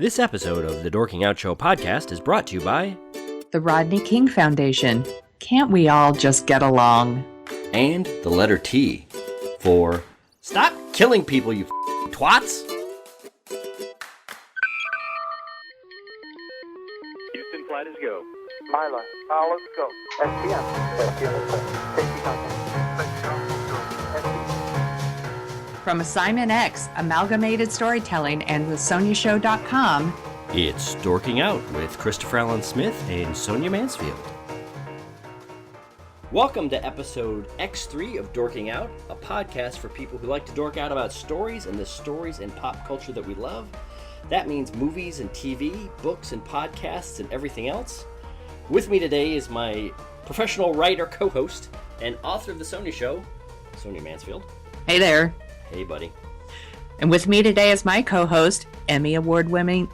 This episode of the Dorking Out Show podcast is brought to you by the Rodney King Foundation. Can't we all just get along? And the letter T for Stop Killing People, you twats! Houston, flight is go. Mila, let's go. SPM. Safety contact. From Assignment X, Amalgamated Storytelling, and with SoniaShow.com, It's Dorking Out with Christopher Allen Smith and Sonia Mansfield. Welcome to episode X3 of Dorking Out, a podcast for people who like to dork out about stories and the stories in pop culture that we love. That means movies and TV, books and podcasts and everything else. With me today is my professional writer, co-host, and author of The Sonia Show, Sonia Mansfield. Hey there. Hey, buddy. And with me today is my co-host, Emmy Award-winning,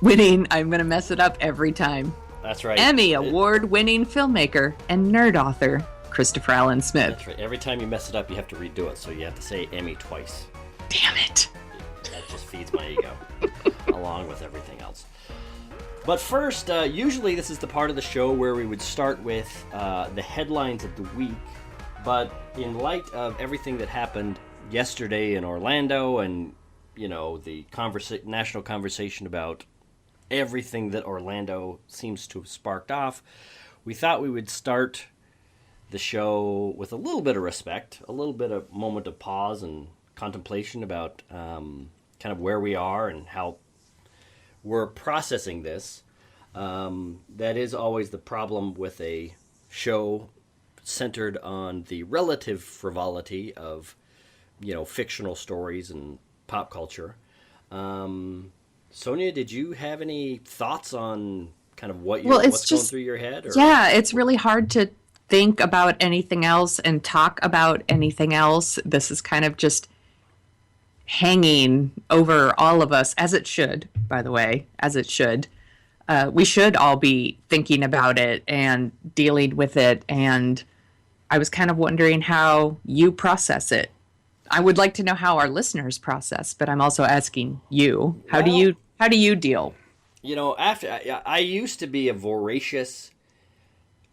I'm going to mess it up every time. That's right. Emmy Award-winning filmmaker and nerd author, Christopher Allen Smith. That's right. Every time you mess it up, you have to redo it, so you have to say Emmy twice. Damn it. That just feeds my ego, along with everything else. But first, usually this is the part of the show where we would start with the headlines of the week. But in light of everything that happened yesterday in Orlando and, you know, the national conversation about everything that Orlando seems to have sparked off, we thought we would start the show with a little bit of respect, a little bit of moment of pause and contemplation about kind of where we are and how we're processing this. That is always the problem with a show centered on the relative frivolity of, you know, fictional stories and pop culture. Sonia, did you have any thoughts on kind of what's going through your head? Or? Yeah, it's really hard to think about anything else and talk about anything else. This is kind of just hanging over all of us, as it should, by the way, as it should. We should all be thinking about it and dealing with it, and I was kind of wondering how you process it. I would like to know how our listeners process, but I'm also asking you, how do you deal? You know, I used to be a voracious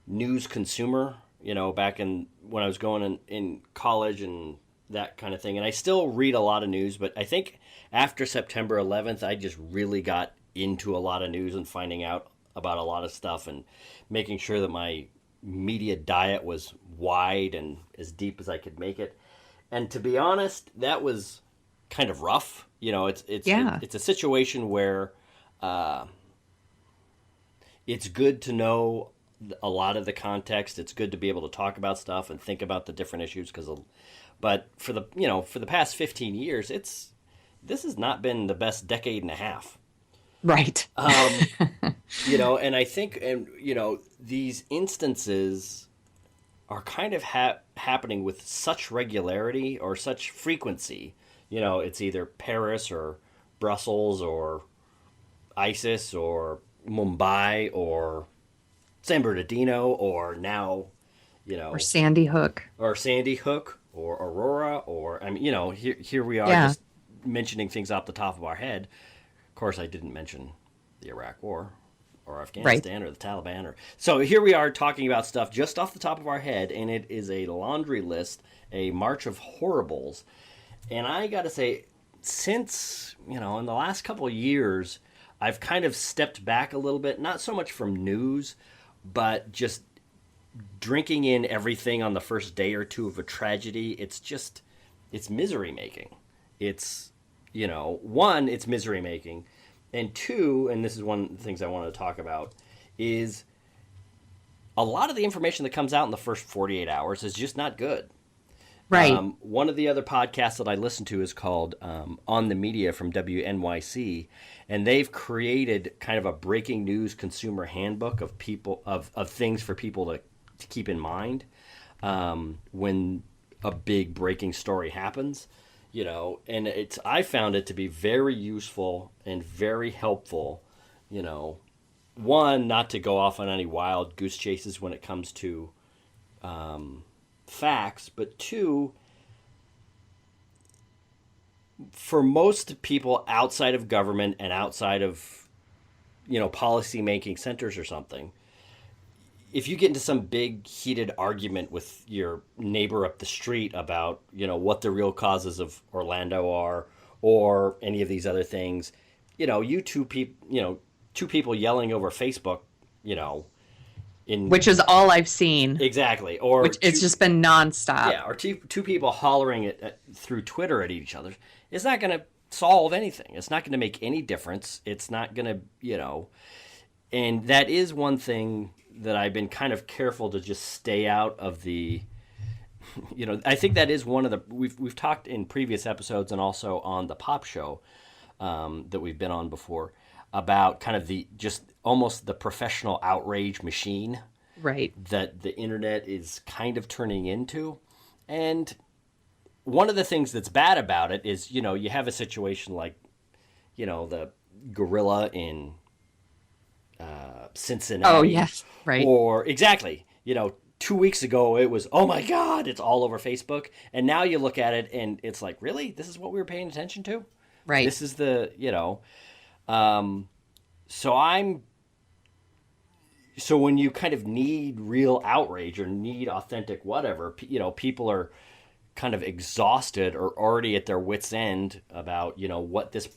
news consumer, you know, back when I was going in college and that kind of thing. And I still read a lot of news, but I think after September 11th, I just really got into a lot of news and finding out about a lot of stuff and making sure that my media diet was wide and as deep as I could make it. And to be honest, that was kind of rough. You know, it's a situation where it's good to know a lot of the context. It's good to be able to talk about stuff and think about the different issues. But for the past 15 years, this has not been the best decade and a half. Right. You know, and I think, these instances are kind of happening with such regularity or such frequency. You know, it's either Paris or Brussels or ISIS or Mumbai or San Bernardino or now, you know... Or Sandy Hook. Or Aurora or, I mean, you know, here we are just mentioning things off the top of our head. Of course, I didn't mention the Iraq War or Afghanistan or the Taliban. So here we are talking about stuff just off the top of our head, and it is a laundry list, a march of horribles. And I got to say, since, you know, in the last couple of years, I've kind of stepped back a little bit, not so much from news, but just drinking in everything on the first day or two of a tragedy. It's misery making. It's, you know, one, it's misery making. And two, and this is one of the things I wanted to talk about, is a lot of the information that comes out in the first 48 hours is just not good. Right. One of the other podcasts that I listen to is called On the Media from WNYC, and they've created kind of a breaking news consumer handbook of things for people to keep in mind when a big breaking story happens. You know, and I found it to be very useful and very helpful, you know, one, not to go off on any wild goose chases when it comes to facts, but two, for most people outside of government and outside of policy making centers or something, if you get into some big heated argument with your neighbor up the street about, what the real causes of Orlando are or any of these other things, two people yelling over Facebook, which is all I've seen. Exactly. Or it's just been nonstop. Yeah, or two people hollering through Twitter at each other. It's not going to solve anything. It's not going to make any difference. It's not going to, and that is one thing that I've been kind of careful to just stay out of the, I think that is one of the, we've talked in previous episodes and also on the Pop Show that we've been on before about kind of the, just almost the professional outrage machine. Right. That the internet is kind of turning into. And one of the things that's bad about it is, you have a situation like, the gorilla in Cincinnati. Oh, yes, right. Or exactly, 2 weeks ago it was, oh my God, it's all over Facebook. And now you look at it and it's like, really? This is what we were paying attention to? Right. This is the, so when you kind of need real outrage or need authentic whatever, people are kind of exhausted or already at their wits' end about, what this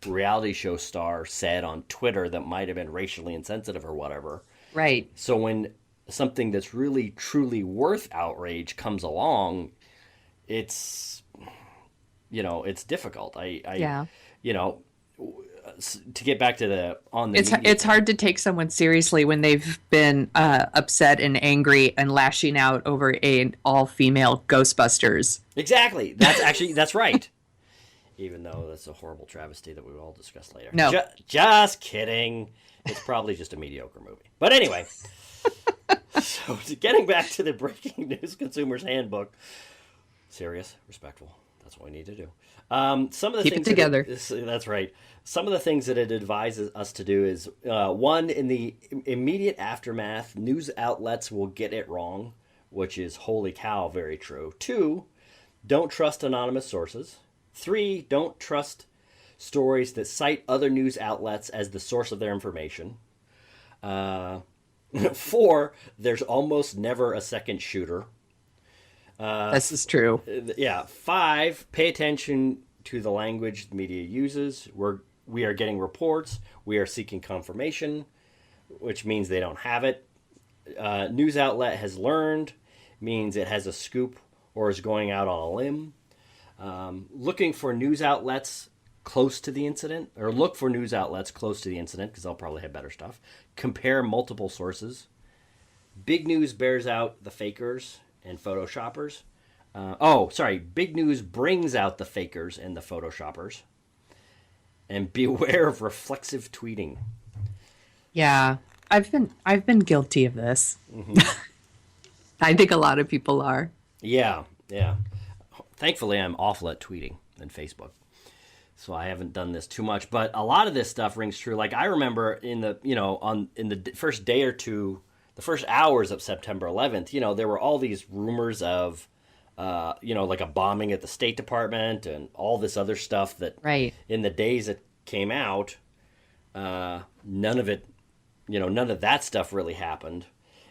reality show star said on Twitter that might have been racially insensitive or whatever. Right. So when something that's really, truly worth outrage comes along, it's, it's difficult. Yeah. To get back to the it's hard to take someone seriously when they've been upset and angry and lashing out over an all-female Ghostbusters. Exactly. That's right. Even though that's a horrible travesty that we will all discuss later. No. Just kidding. It's probably just a mediocre movie. But anyway, so getting back to the Breaking News Consumer's Handbook. Serious, respectful. That's what we need to do. Some of the Keep things it together. That's right. Some of the things that it advises us to do is, one, in the immediate aftermath, news outlets will get it wrong, which is, holy cow, very true. 2, don't trust anonymous sources. 3, don't trust stories that cite other news outlets as the source of their information. 4, there's almost never a second shooter. This is true. 5, pay attention to the language the media uses. We are getting reports. We are seeking confirmation, which means they don't have it. News outlet has learned means it has a scoop or is going out on a limb. Looking for news outlets close to the incident, or look for news outlets close to the incident because they'll probably have better stuff. Compare multiple sources. Big news bears out the fakers and photoshoppers. Big news brings out the fakers and the photoshoppers. And beware of reflexive tweeting. Yeah, I've been guilty of this. Mm-hmm. I think a lot of people are. Yeah. Thankfully, I'm awful at tweeting and Facebook, so I haven't done this too much. But a lot of this stuff rings true. Like I remember in the first day or two, the first hours of September 11th, there were all these rumors of, like a bombing at the State Department and all this other stuff that, right. In the days it came out, none of that stuff really happened.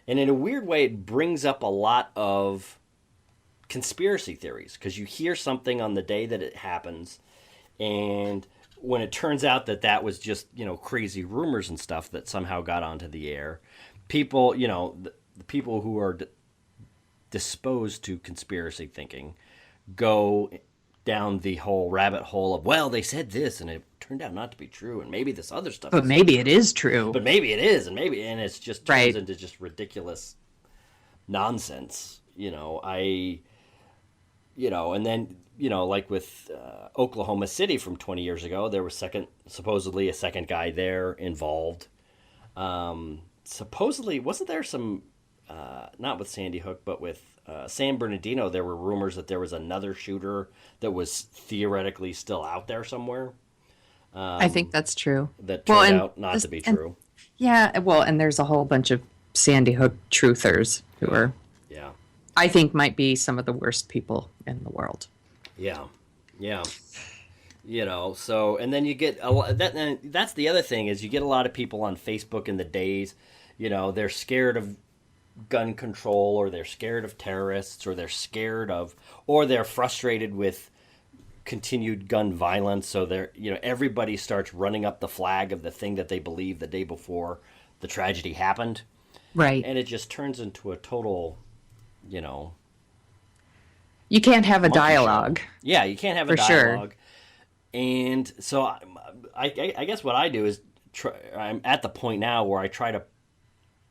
And in a weird way, it brings up a lot of conspiracy theories because you hear something on the day that it happens, and when it turns out that was just, crazy rumors and stuff that somehow got onto the air, people, the people who are disposed to conspiracy thinking go down the whole rabbit hole of, well, they said this and it turned out not to be true, and maybe this other stuff but maybe it is true, but maybe it is, and it's just turns into just ridiculous nonsense. And then, like with Oklahoma City from 20 years ago, there was supposedly a second guy there involved. Supposedly, wasn't there some, not with Sandy Hook, but with San Bernardino, there were rumors that there was another shooter that was theoretically still out there somewhere. I think that's true. That turned out not to be true. And there's a whole bunch of Sandy Hook truthers who are, I think, might be some of the worst people in the world. Yeah. So, and then you get and that's the other thing is you get a lot of people on Facebook in the days, they're scared of gun control, or they're scared of terrorists, or or they're frustrated with continued gun violence. So everybody starts running up the flag of the thing that they believe the day before the tragedy happened. Right. And it just turns into a total, You can't have a monkey show. dialogue. Yeah, you can't have a For sure. dialogue. And so I guess what I do is I'm at the point now where I try to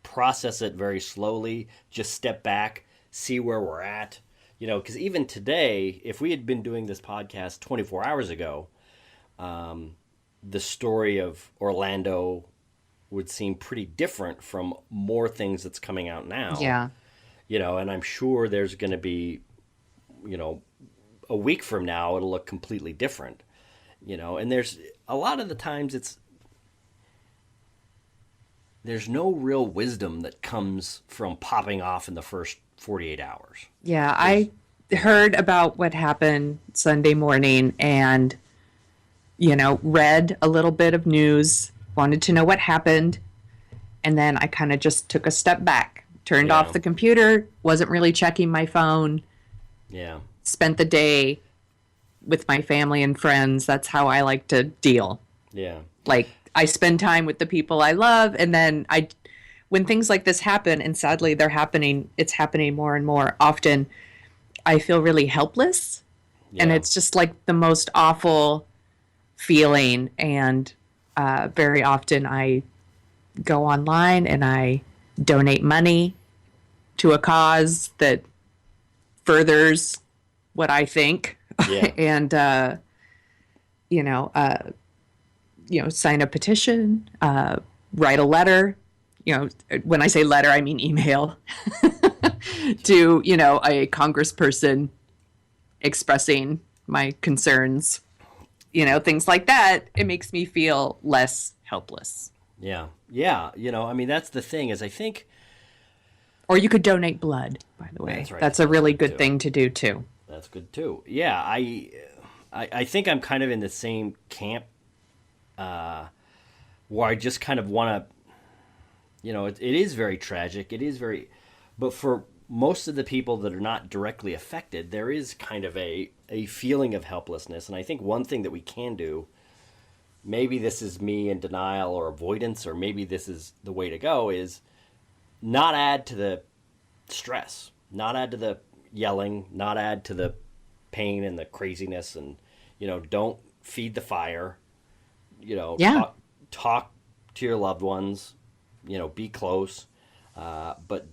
process it very slowly, just step back, see where we're at. Because even today, if we had been doing this podcast 24 hours ago, the story of Orlando would seem pretty different from more things that's coming out now. Yeah. And I'm sure there's going to be, a week from now, it'll look completely different. And there's a lot of the times there's no real wisdom that comes from popping off in the first 48 hours. Yeah, I heard about what happened Sunday morning and, read a little bit of news, wanted to know what happened. And then I kind of just took a step back, turned off the computer, wasn't really checking my phone. Yeah. Spent the day with my family and friends. That's how I like to deal. Yeah. Like, I spend time with the people I love, and then when things like this happen, and sadly it's happening more and more often, I feel really helpless. Yeah. And it's just like the most awful feeling. And very often I go online and I donate money to a cause that furthers what I think. Yeah. And, sign a petition, write a letter. When I say letter, I mean email to, a congressperson expressing my concerns, things like that. It makes me feel less helpless. Yeah. Yeah. That's the thing is I think. Or you could donate blood, by the way. That's right. That's a really good thing to do too. That's good too. Yeah. I think I'm kind of in the same camp where I just kind of want to, it is very tragic. It is but for most of the people that are not directly affected, there is kind of a feeling of helplessness. And I think one thing that we can do, maybe this is me in denial or avoidance, or maybe this is the way to go, is not add to the stress, not add to the yelling, not add to the pain and the craziness, and, don't feed the fire. Talk to your loved ones, be close, but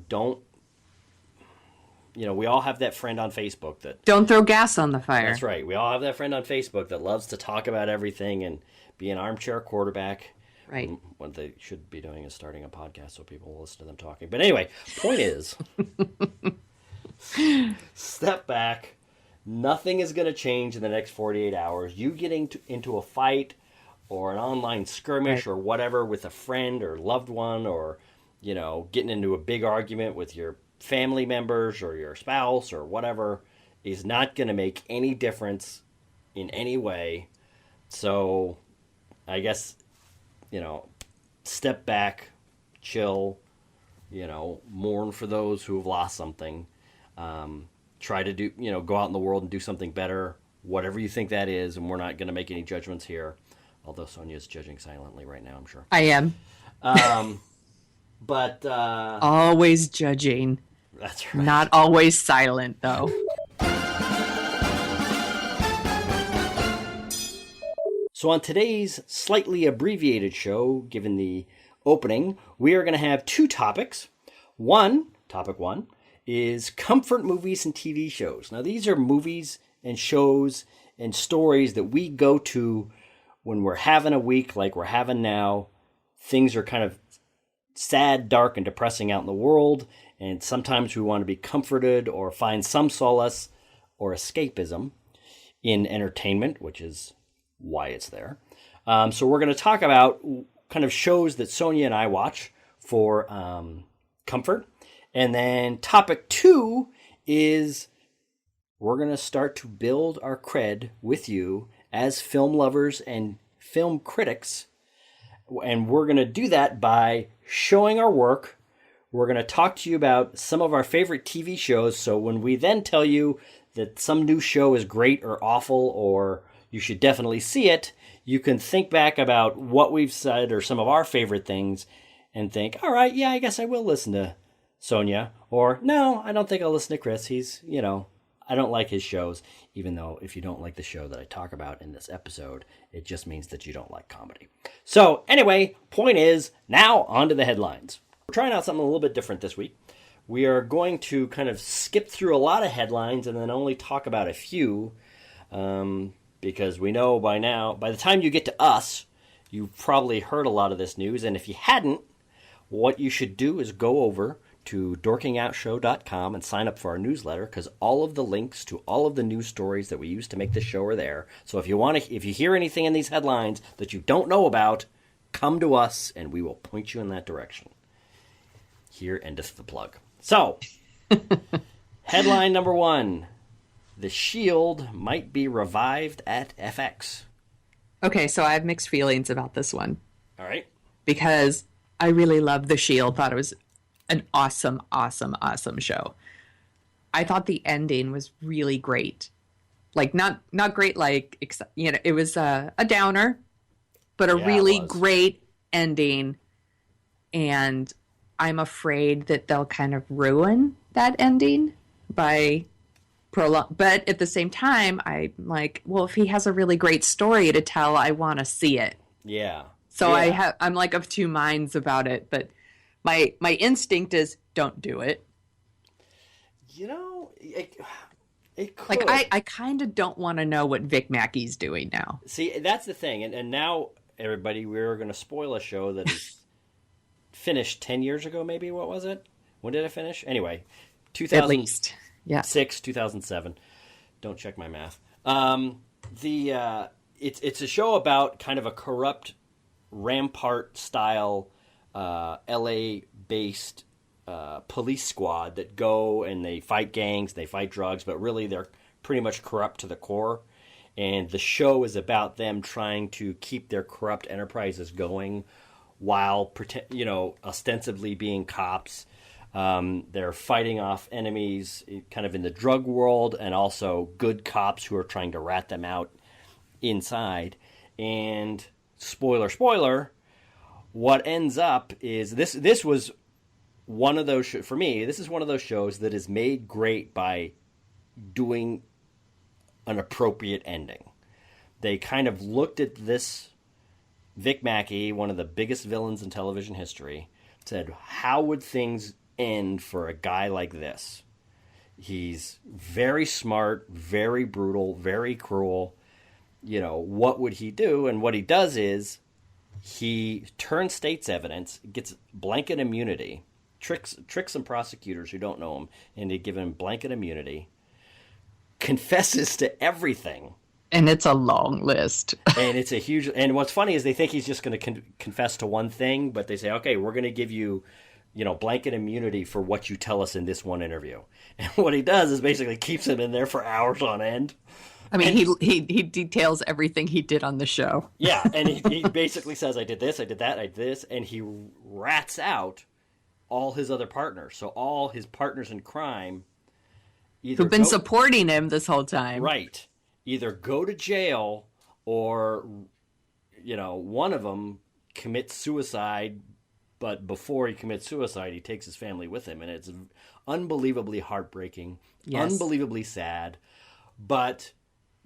don't, we all have that friend on Facebook that Don't throw gas on the fire. That's right. We all have that friend on Facebook that loves to talk about everything and be an armchair quarterback. Right. What they should be doing is starting a podcast so people will listen to them talking. But anyway, point is, step back. Nothing is going to change in the next 48 hours. You getting into a fight or an online skirmish or whatever with a friend or loved one, or, getting into a big argument with your family members or your spouse or whatever, is not going to make any difference in any way. So I guess, step back, chill, mourn for those who have lost something. Try to do, go out in the world and do something better, whatever you think that is. And we're not going to make any judgments here. Although Sonia's judging silently right now, I'm sure. I am. But always judging. That's right. Not always silent, though. So on today's slightly abbreviated show, given the opening, we are going to have two topics. Topic one, is comfort movies and TV shows. Now, these are movies and shows and stories that we go to when we're having a week like we're having now. Things are kind of sad, dark, and depressing out in the world, and sometimes we want to be comforted or find some solace or escapism in entertainment, which is why it's there. So we're going to talk about kind of shows that Sonia and I watch for comfort. And then topic two is we're going to start to build our cred with you as film lovers and film critics. And we're going to do that by showing our work. We're going to talk to you about some of our favorite TV shows. So when we then tell you that some new show is great or awful or you should definitely see it, you can think back about what we've said or some of our favorite things and think, all right, yeah, I guess I will listen to Sonia. Or, no, I don't think I'll listen to Chris. He's, I don't like his shows. Even though if you don't like the show that I talk about in this episode, it just means that you don't like comedy. So anyway, point is, now on to the headlines. We're trying out something a little bit different this week. We are going to kind of skip through a lot of headlines and then only talk about a few. Because we know by now, by the time you get to us, you've probably heard a lot of this news. And if you hadn't, what you should do is go over to dorkingoutshow.com and sign up for our newsletter, because all of the links to all of the news stories that we use to make this show are there. So if you hear anything in these headlines that you don't know about, come to us and we will point you in that direction. Here endeth the plug. So, headline number 1. The Shield might be revived at FX. Okay, so I have mixed feelings about this one. All right. Because I really love The Shield. Thought it was an awesome, awesome, awesome show. I thought the ending was really great. Like, not great, like, it was a downer, but a really great ending. And I'm afraid that they'll kind of ruin that ending by prolong. But at the same time, I'm like, well, if he has a really great story to tell, I want to see it. Yeah. So I'm like of two minds about it, but my instinct is don't do it. It could. Like I kind of don't want to know what Vic Mackey's doing now. See, that's the thing. And now, everybody, we're going to spoil a show that is finished 10 years ago, maybe. What was it? When did it finish? Anyway, 2000, at least. Yeah. 2007. Don't check my math. It's a show about kind of a corrupt Rampart style LA based police squad that go and they fight gangs, they fight drugs, but really they're pretty much corrupt to the core. And the show is about them trying to keep their corrupt enterprises going while ostensibly being cops. They're fighting off enemies kind of in the drug world and also good cops who are trying to rat them out inside. And spoiler, what ends up is this was one of those, for me, this is one of those shows that is made great by doing an appropriate ending. They kind of looked at this Vic Mackey, one of the biggest villains in television history, said, how would things end for a guy like this? He's very smart, very brutal, very cruel. What would he do? And what he does is he turns state's evidence, gets blanket immunity, tricks some prosecutors who don't know him, and they give him blanket immunity, confesses to everything. And it's a long list. And it's a huge... And what's funny is they think he's just going to confess to one thing, but they say, okay, we're going to give you, blanket immunity for what you tell us in this one interview. And what he does is basically keeps him in there for hours on end. I mean, he details everything he did on the show. Yeah, and he basically says, I did this, I did that, I did this, and he rats out all his other partners. So all his partners in crime... Who've been supporting him this whole time. Right. Either go to jail or, one of them commits suicide, but before he commits suicide, he takes his family with him. And it's unbelievably heartbreaking, unbelievably sad. But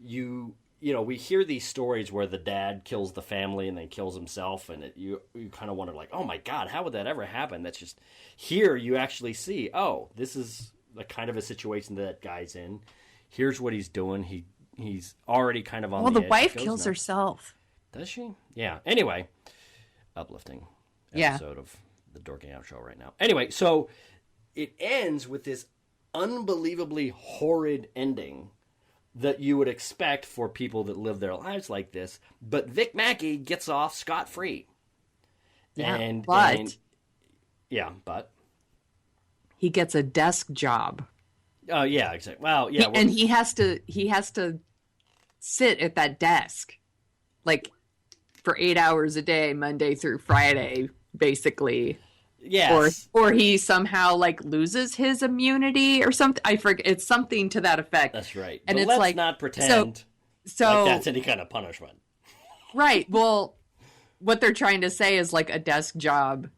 we hear these stories where the dad kills the family and then kills himself. And you kind of wonder, like, oh my God, how would that ever happen? That's just, here you actually see, oh, this is the kind of a situation that guy's in. Here's what he's doing. He's already kind of on the edge. Well, the wife kills herself. Does she? Yeah. Anyway, uplifting episode of the Dorking Out Show right now. Anyway, so it ends with this unbelievably horrid ending that you would expect for people that live their lives like this. But Vic Mackey gets off scot-free. Yeah, but he gets a desk job. Oh, yeah, exactly. Well, yeah. And he has to sit at that desk like for 8 hours a day, Monday through Friday, basically. Yes. Or he somehow like loses his immunity or something. I forget. It's something to that effect. That's right. And but it's let's like, not pretend so like that's any kind of punishment. right. Well, what they're trying to say is like a desk job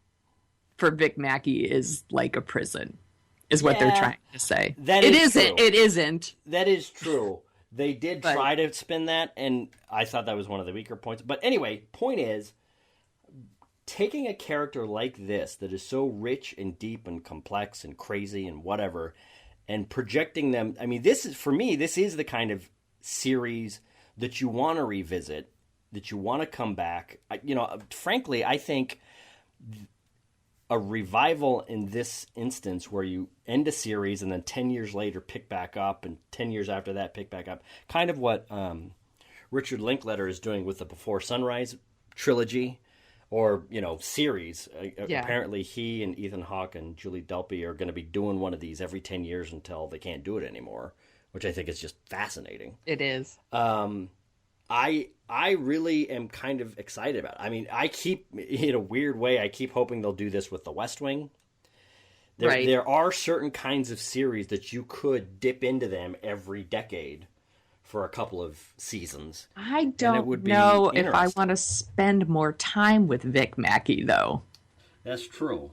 for Vic Mackey is like a prison, is what they're trying to say. That is isn't. true. It isn't. That is true. They did try to spin that, and I thought that was one of the weaker points. But anyway, point is, taking a character like this that is so rich and deep and complex and crazy and whatever, and projecting them. I mean, this is, for me, this is the kind of series that you want to revisit, that you want to come back. Frankly, I think a revival in this instance where you end a series and then 10 years later pick back up, and 10 years after that pick back up, kind of what Richard Linklater is doing with the Before Sunrise trilogy, or series. Apparently he and Ethan Hawke and Julie Delpy are going to be doing one of these every 10 years until they can't do it anymore, which I think is just fascinating. It is. I really am kind of excited about it. I mean, I keep, in a weird way, I keep hoping they'll do this with The West Wing. There are certain kinds of series that you could dip into them every decade for a couple of seasons. I don't know if I want to spend more time with Vic Mackey, though. That's true.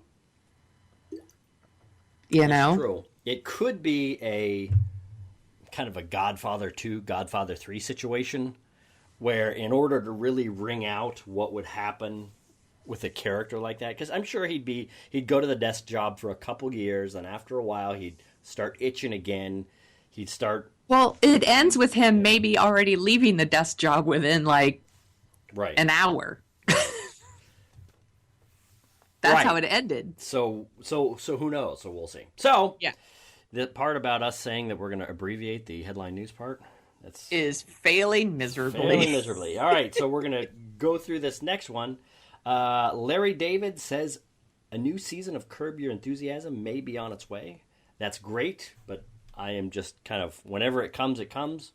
That's true. It could be a kind of a Godfather 2, Godfather 3 situation, where in order to really wring out what would happen with a character like that, because I'm sure he'd go to the desk job for a couple years, and after a while he'd start itching again. He'd start... Well, it ends with him maybe already leaving the desk job within like an hour. That's how it ended. So who knows? So we'll see. So yeah, the part about us saying that we're going to abbreviate the headline news part is failing miserably. Failing miserably. All right, so we're going to go through this next one. Larry David says a new season of Curb Your Enthusiasm may be on its way. That's great, but I am just kind of, whenever it comes, and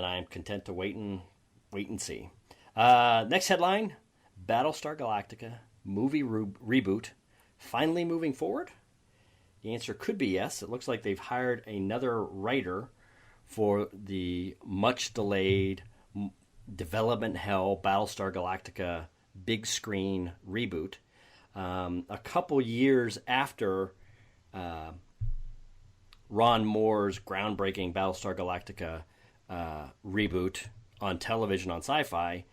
I am content to wait and see. Next headline: Battlestar Galactica movie reboot finally moving forward? The answer could be yes. It looks like they've hired another writer for the much-delayed development hell Battlestar Galactica big screen reboot. A couple years after Ron Moore's groundbreaking Battlestar Galactica reboot on television on Sci-Fi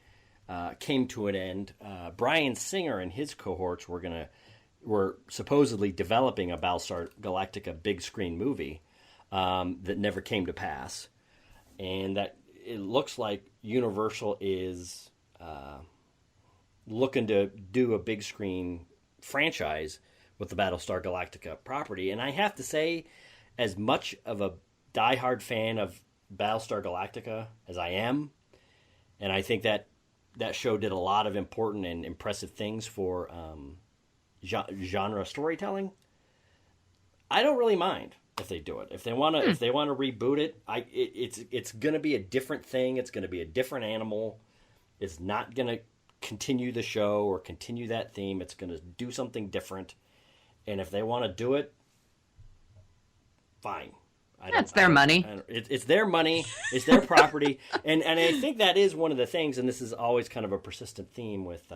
came to an end, Bryan Singer and his cohorts were supposedly developing a Battlestar Galactica big screen movie that never came to pass, and that it looks like Universal is looking to do a big screen franchise with the Battlestar Galactica property. And I have to say, as much of a diehard fan of Battlestar Galactica as I am, and I think that show did a lot of important and impressive things for genre storytelling, I don't really mind if they do it. If they want to reboot it, it's going to be a different thing. It's going to be a different animal. It's not going to continue the show or continue that theme. It's going to do something different. And if they want to do it, fine. That's their money. It's their money. It's their property. And I think that is one of the things, and this is always kind of a persistent theme with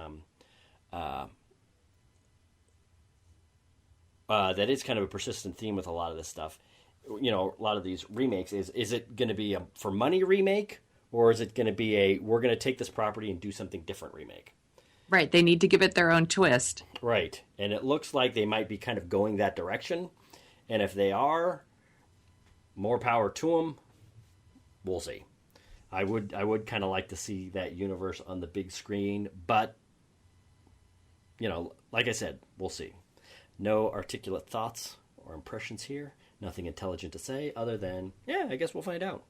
that is kind of a persistent theme with a lot of this stuff. A lot of these remakes is it going to be a for money remake, or is it going to be we're going to take this property and do something different remake? Right. They need to give it their own twist. Right. And it looks like they might be kind of going that direction. And if they are, more power to them. We'll see. I would kind of like to see that universe on the big screen, but like I said, we'll see. No articulate thoughts or impressions here. Nothing intelligent to say other than, yeah, I guess we'll find out.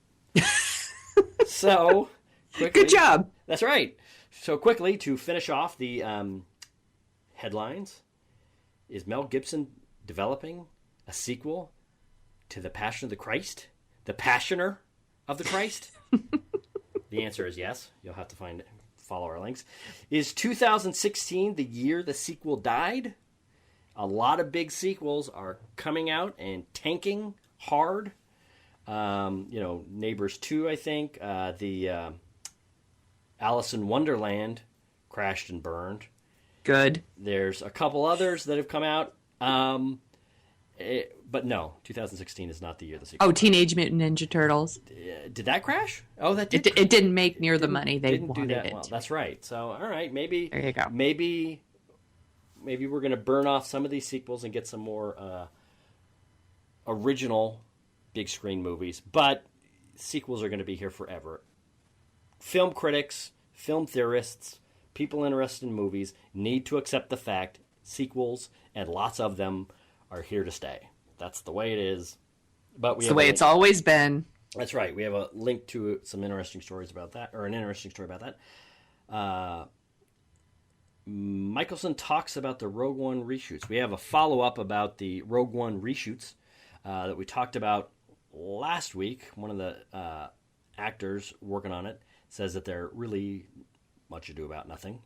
So, quickly, good job. That's right. So quickly, to finish off the headlines, is Mel Gibson developing a sequel to The Passion of the Christ? The Passioner? of the Christ? The answer is yes. You'll have to follow our links. Is 2016 the year the sequel died? A lot of big sequels are coming out and tanking hard. Neighbors 2, I think. The Alice in Wonderland crashed and burned. Good. There's a couple others that have come out. But no, 2016 is not the year the sequel. Oh, Teenage Mutant Ninja Turtles. Did that crash? Oh, that did. It didn't make near the money they wanted it. Well, that's right. So, all right, maybe. There you go. Maybe we're going to burn off some of these sequels and get some more original big screen movies. But sequels are going to be here forever. Film critics, film theorists, people interested in movies need to accept the fact sequels, and lots of them, are here to stay. That's the way it is. But it's the way it's always been. That's right. We have a link to some interesting stories about that, or an interesting story about that. Michelson talks about the Rogue One reshoots. We have a follow-up about the Rogue One reshoots that we talked about last week. One of the actors working on it says that they're really much ado about nothing,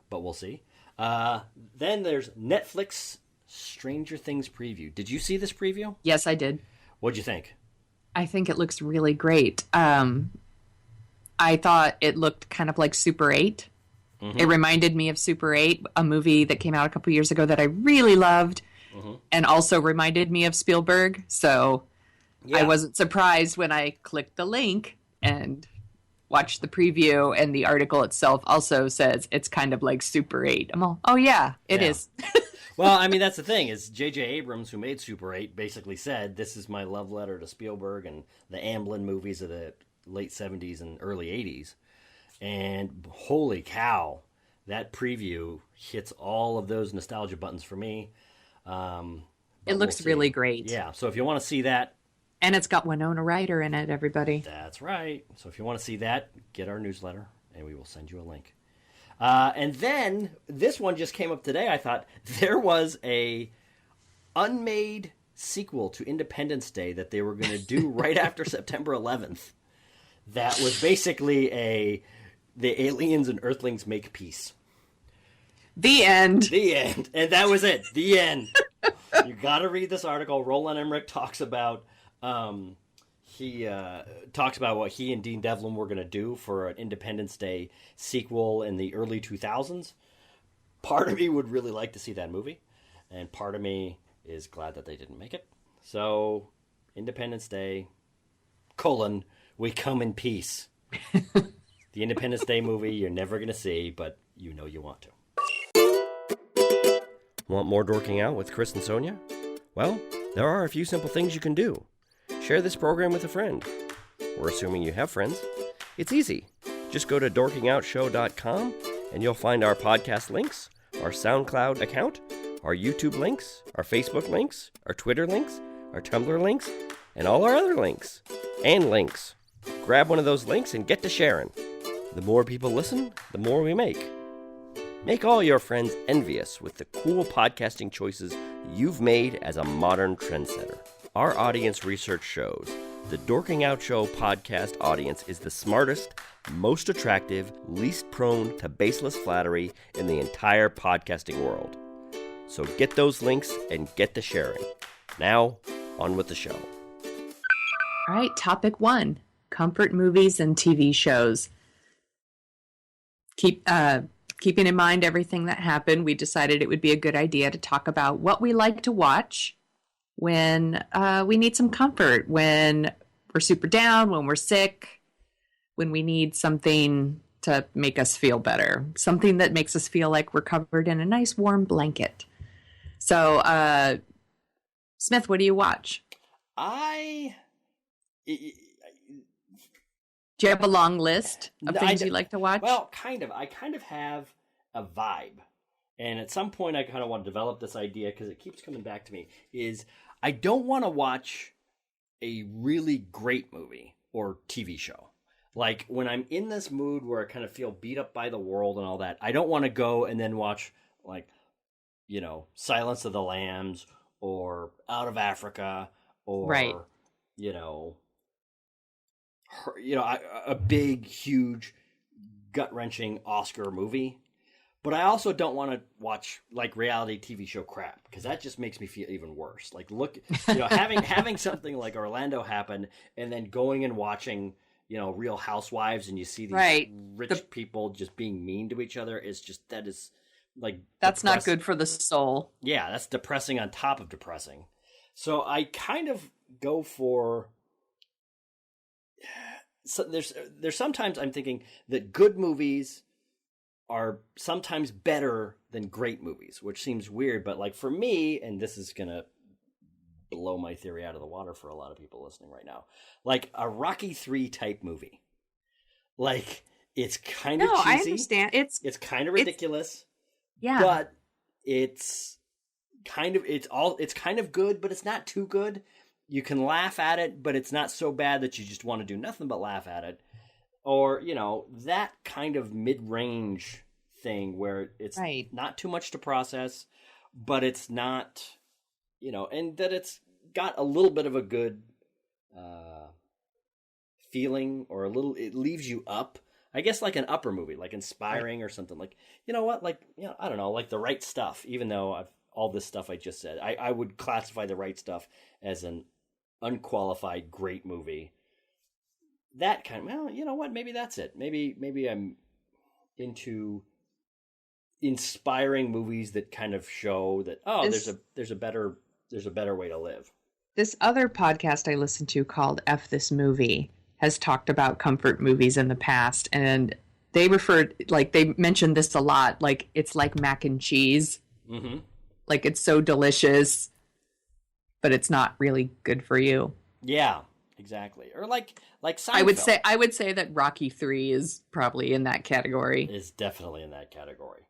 but we'll see. Then there's Netflix Stranger Things preview. Did you see this preview? Yes, I did. What'd you think? I think it looks really great. I thought it looked kind of like Super 8. Mm-hmm. It reminded me of Super 8, a movie that came out a couple years ago that I really loved, and also reminded me of Spielberg. So I wasn't surprised when I clicked the link and watched the preview, and the article itself also says it's kind of like Super 8. I'm all, oh yeah, it is. Well, I mean, that's the thing, is J.J. Abrams, who made Super 8, basically said, this is my love letter to Spielberg and the Amblin movies of the late 70s and early 80s. And holy cow, that preview hits all of those nostalgia buttons for me. It looks really great. Yeah, so if you want to see that. And it's got Winona Ryder in it, everybody. That's right. So if you want to see that, get our newsletter, and we will send you a link. And then this one just came up today. I thought there was a unmade sequel to Independence Day that they were going to do right after September 11th. That was basically the aliens and Earthlings make peace. The end. The end. And that was it. The end. You got to read this article. Roland Emmerich talks about. He talks about what he and Dean Devlin were going to do for an Independence Day sequel in the early 2000s. Part of me would really like to see that movie, and part of me is glad that they didn't make it. So, Independence Day, we come in peace. The Independence Day movie you're never going to see, but you know you want to. Want more dorking out with Chris and Sonia? Well, there are a few simple things you can do. Share this program with a friend. We're assuming you have friends. It's easy. Just go to dorkingoutshow.com and you'll find our podcast links, our SoundCloud account, our YouTube links, our Facebook links, our Twitter links, our Tumblr links, and all our other links. And links. Grab one of those links and get to sharing. The more people listen, the more we make. Make all your friends envious with the cool podcasting choices you've made as a modern trendsetter. Our audience research shows the Dorking Out Show podcast audience is the smartest, most attractive, least prone to baseless flattery in the entire podcasting world. So get those links and get to sharing. Now, on with the show. All right, topic 1, comfort movies and TV shows. Keeping in mind everything that happened, we decided it would be a good idea to talk about what we like to watch when we need some comfort, when we're super down, when we're sick, when we need something to make us feel better, something that makes us feel like we're covered in a nice warm blanket. So, Smith, what do you watch? Do you have a long list of things you like to watch? Well, kind of. I kind of have a vibe. And at some point I kind of want to develop this idea because it keeps coming back to me, is I don't want to watch a really great movie or TV show. Like when I'm in this mood where I kind of feel beat up by the world and all that, I don't want to go and then watch like, Silence of the Lambs or Out of Africa or, right. a big, huge, gut-wrenching Oscar movie. But I also don't want to watch like reality TV show crap because that just makes me feel even worse. Like, look, having something like Orlando happen and then going and watching, Real Housewives, and you see these rich people just being mean to each other that's not good for the soul. Yeah, that's depressing on top of depressing. So I kind of go for. So there's sometimes I'm thinking that good movies are sometimes better than great movies, which seems weird, but like for me, and this is gonna blow my theory out of the water for a lot of people listening right now, like a Rocky 3 type movie, like it's kind of cheesy. I understand. It's kind of ridiculous, but it's kind of good, but it's not too good. You can laugh at it, but it's not so bad that you just want to do nothing but laugh at it. Or, that kind of mid-range thing where it's not too much to process, but it's not, and that it's got a little bit of a good feeling, or it leaves you up. I guess like an upper movie, like Inspiring or something. Like, I don't know, like The Right Stuff, even though all this stuff I just said. I would classify The Right Stuff as an unqualified great movie. That kind of, well, you know what? Maybe that's it. Maybe I'm into inspiring movies that kind of show that there's a better way to live. This other podcast I listened to called F This Movie has talked about comfort movies in the past, and they mentioned this a lot. Like, it's like mac and cheese. Mm-hmm. Like, it's so delicious, but it's not really good for you. Yeah. Exactly. Or like Seinfeld. I would say that Rocky 3 is probably in that category. Is definitely in that category.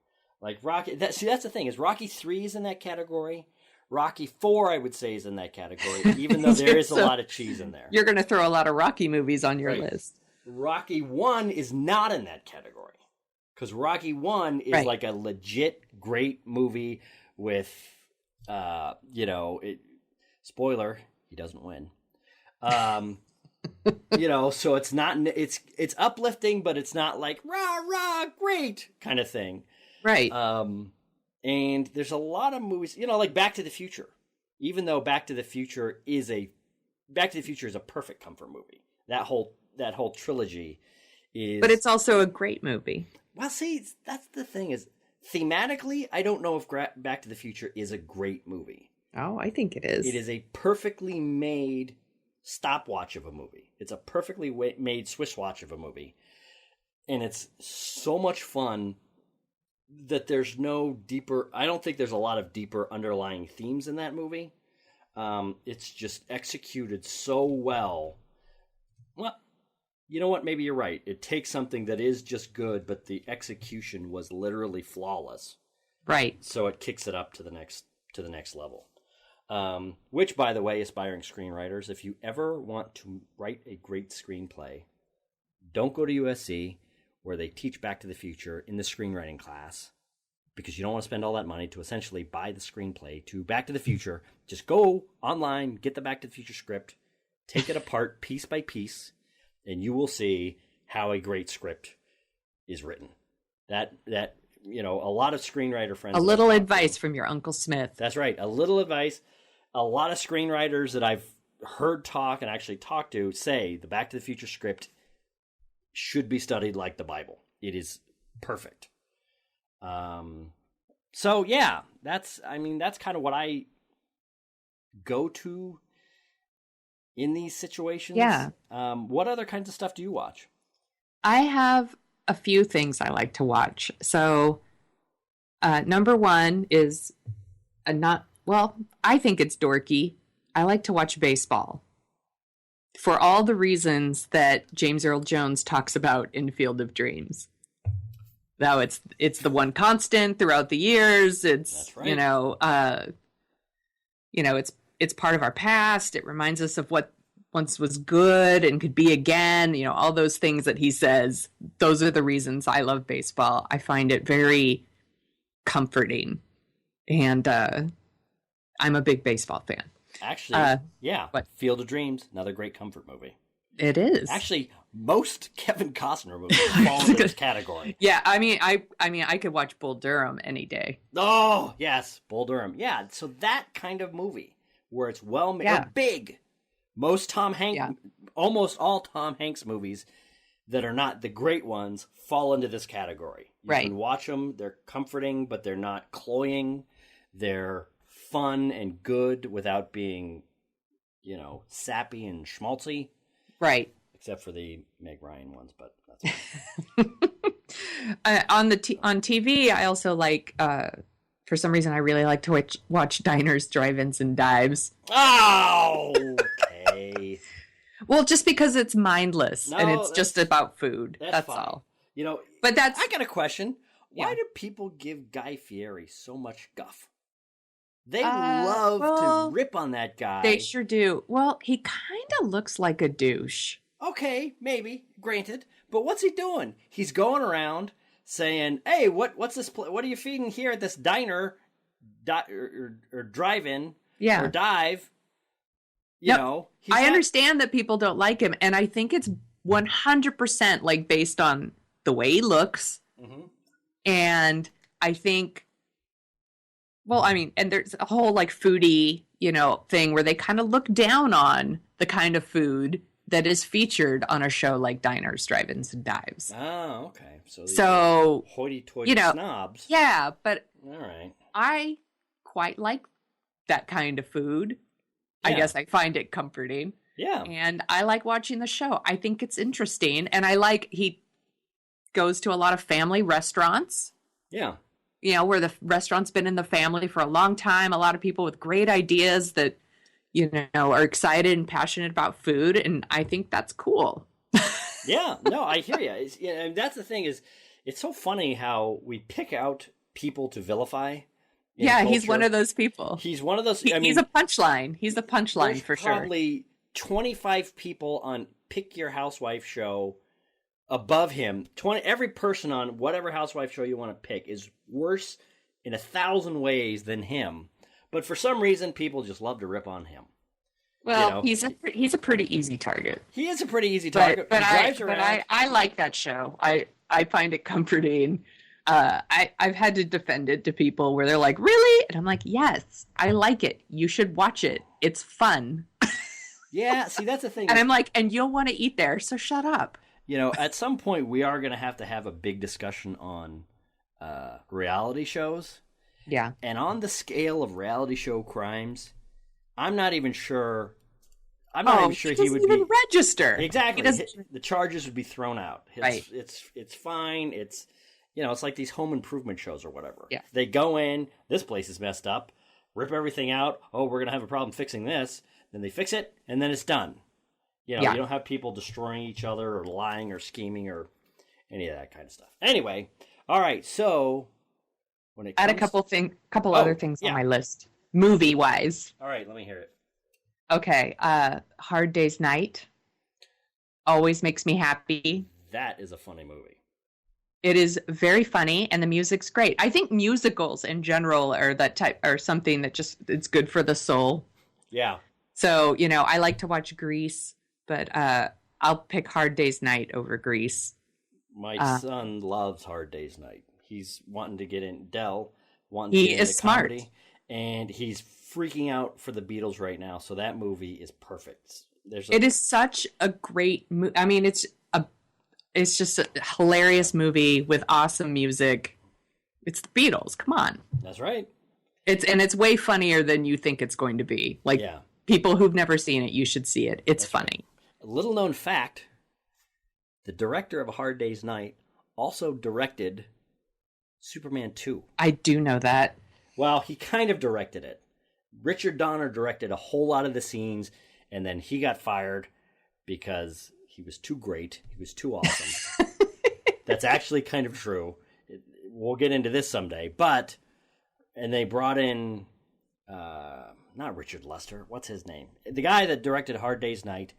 Like Rocky, that's the thing, is Rocky 3 is in that category. Rocky 4 I would say is in that category, even though there is a lot of cheese in there. You're going to throw a lot of Rocky movies on your list. Rocky 1 is not in that category. Cuz Rocky 1 is like a legit great movie with spoiler, he doesn't win. So it's not, it's uplifting, but it's not like rah great kind of thing, right? And there's a lot of movies, like Back to the Future. Even though Back to the Future is a perfect comfort movie. That whole trilogy is, but it's also a great movie. Well, see, that's the thing, is thematically, I don't know if Back to the Future is a great movie. Oh, I think it is. It is a perfectly made stopwatch of a movie. It's a perfectly made Swiss watch of a movie. And it's so much fun that there's no deeper, I don't think there's a lot of deeper underlying themes in that movie. It's just executed so well. Well, you know what? Maybe you're right. It takes something that is just good, but the execution was literally flawless. Right. So it kicks it up to the next level. Which, by the way, aspiring screenwriters, if you ever want to write a great screenplay, don't go to USC where they teach Back to the Future in the screenwriting class, because you don't want to spend all that money to essentially buy the screenplay to Back to the Future. Just go online, get the Back to the Future script, take it apart piece by piece, and you will see how a great script is written. That a lot of screenwriter friends. A little advice from your Uncle Smith. That's right. A little advice. A lot of screenwriters that I've heard talk and actually talked to say the Back to the Future script should be studied like the Bible. It is perfect. So yeah, that's kind of what I go to in these situations. Yeah. What other kinds of stuff do you watch? I have a few things I like to watch. So, number one is I think it's dorky. I like to watch baseball for all the reasons that James Earl Jones talks about in Field of Dreams. Now it's the one constant throughout the years. It's, that's right. It's part of our past. It reminds us of what once was good and could be again. All those things that he says. Those are the reasons I love baseball. I find it very comforting, and I'm a big baseball fan. Actually, yeah. What? Field of Dreams, another great comfort movie. It is. Actually, most Kevin Costner movies fall into this category. Yeah, I mean, I could watch Bull Durham any day. Oh, yes, Bull Durham. Yeah, so that kind of movie where it's well made, or big. Most almost all Tom Hanks movies that are not the great ones fall into this category. You can watch them, they're comforting, but they're not cloying. They're fun and good without being, sappy and schmaltzy. Right. Except for the Meg Ryan ones, but that's fine. On TV, I also like, for some reason, I really like to watch diners, drive-ins, and dives. Oh, okay. Well, just because it's mindless and it's just about food. That's all. But I got a question. Why do people give Guy Fieri so much guff? They love to rip on that guy. They sure do. Well, he kind of looks like a douche. Okay, maybe, granted. But what's he doing? He's going around saying, "Hey, what's this? What are you feeding here at this diner, or drive-in, or dive?" I understand that people don't like him, and I think it's 100% like based on the way he looks, and I think, and there's a whole like foodie, thing where they kind of look down on the kind of food that is featured on a show like Diners, Drive-Ins, and Dives. Oh, okay. So hoity-toity snobs. Yeah, but all right. I quite like that kind of food. Yeah. I guess I find it comforting. Yeah. And I like watching the show. I think it's interesting. And I like he goes to a lot of family restaurants. Yeah. Where the restaurant's been in the family for a long time. A lot of people with great ideas that, are excited and passionate about food. And I think that's cool. Yeah. No, I hear you. And that's the thing is, it's so funny how we pick out people to vilify. Yeah, culture. He's one of those people. He's one of those. He's a punchline. He's the punchline for sure. Probably 25 people on Pick Your Housewife show above him. Every person on whatever housewife show you want to pick is worse in 1,000 ways than him. But for some reason, people just love to rip on him. Well, he's a pretty easy target. He is a pretty easy target. But I like that show. I find it comforting. I've had to defend it to people where they're like, really? And I'm like, yes, I like it. You should watch it. It's fun. Yeah, see, that's the thing. And I'm like, and you'll want to eat there, so shut up. At some point, we are going to have a big discussion on reality shows. Yeah. And on the scale of reality show crimes, I'm not even sure. I'm not even sure he would even register. Exactly. The charges would be thrown out. It's fine. It's it's like these home improvement shows or whatever. Yeah. They go in, this place is messed up, rip everything out. Oh, we're going to have a problem fixing this. Then they fix it, and then it's done. You don't have people destroying each other or lying or scheming or any of that kind of stuff. Anyway, all right, so when it comes... I had a couple other things on my list, movie-wise. All right, let me hear it. Okay, Hard Day's Night always makes me happy. That is a funny movie. It is very funny, and the music's great. I think musicals in general are something that it's good for the soul. Yeah. So, I like to watch Grease, but I'll pick Hard Day's Night over Grease. My son loves Hard Day's Night. He's wanting to get in He is smart. Comedy, and he's freaking out for the Beatles right now. So that movie is perfect. It is such a great movie. I mean, it's just a hilarious movie with awesome music. It's the Beatles. Come on. That's right. It's way funnier than you think it's going to be. People who've never seen it, you should see it. It's funny. A little known fact, the director of A Hard Day's Night also directed Superman 2. I do know that. Well, he kind of directed it. Richard Donner directed a whole lot of the scenes, and then he got fired because he was too great. He was too awesome. That's actually kind of true. We'll get into this someday. And they brought in, not Richard Lester. What's his name? The guy that directed Hard Day's Night,